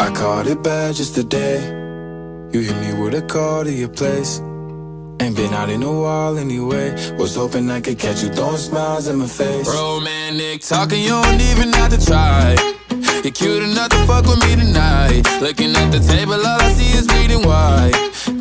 I caught it bad just today. You hit me with a call to your place. Ain't been out in a while anyway. Was hoping I could catch you throwing smiles in my face. Romantic talking, you don't even have to try. You're cute enough to fuck with me tonight. Looking at the table, all I see is bleeding white.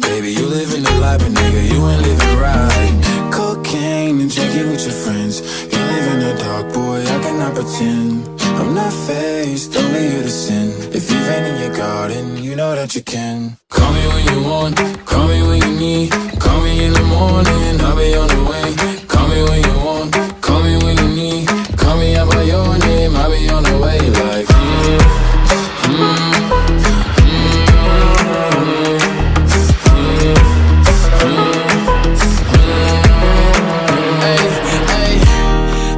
Baby, you living the life, but nigga, you ain't living right. Cocaine and drinking with your friends. You live in the dark, boy, I cannot pretend. I'm not faced, only you to sin. If you've been in your garden, you know that you can. Call me when you want, call me when you need. Call me in the morning, I'll be on the way. Call me when you want, call me when you need. Call me out by your name, I'll be on the way. Like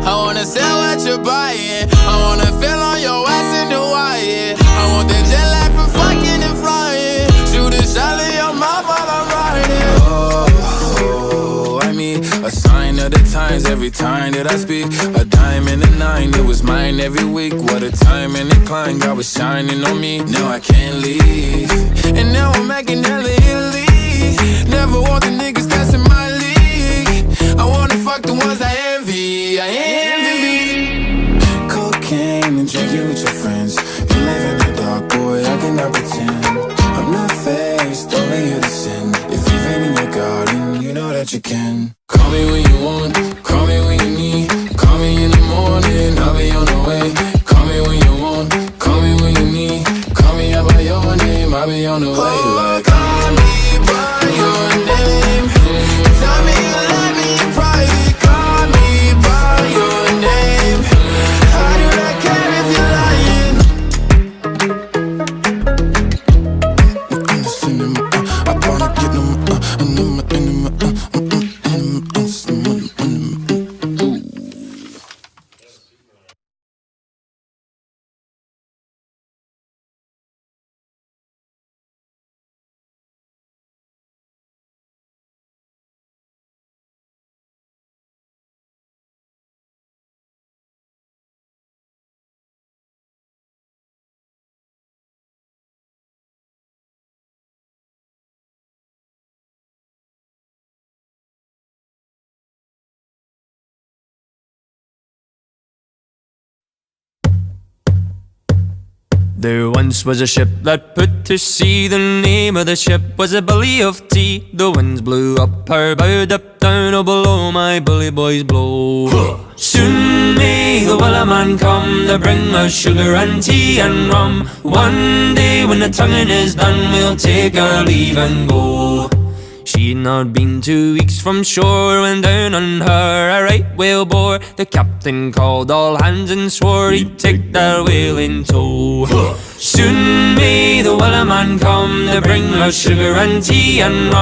I wanna sell what you're buying. I wanna feel on your ass in the wire. I want that jet lag from fucking and flying. Shoot a shot in your mouth while I'm riding. Oh, I mean, a sign of the times every time that I speak. A dime and a nine, it was mine every week. What a time and a climb, God was shining on me. Now I can't leave, And now I'm making hella Italy. Never want the niggas that's in my league. I wanna fuck the ones I envy. I envy. cocaine and drinking with your friends. You live in the dark, boy, I cannot pretend. I'm not faced, only you to sin. If you've been in your garden, you know that you can. Call me when you want, call me when you need. Call me in the morning, I'll be on the way. Call me when you want, call me when you need. Call me out by your name, I'll be on the way. Like call me by your name. Tell me you love me in private. Call me by your name. How do I care if you're lying? I wanna get them, There once was a ship that put to sea. The name of the ship was a Billy of Tea. The winds blew up her bow, up down, oh below my bully boys blow. Soon may the Wellerman come to bring us sugar and tea and rum. One day when the tonguing is done, we'll take our leave and go. She'd not been 2 weeks from shore when down on her a right whale bore. The captain called all hands and swore he'd take that whale in tow. Soon may the Wellerman come to bring us sugar and tea and rum.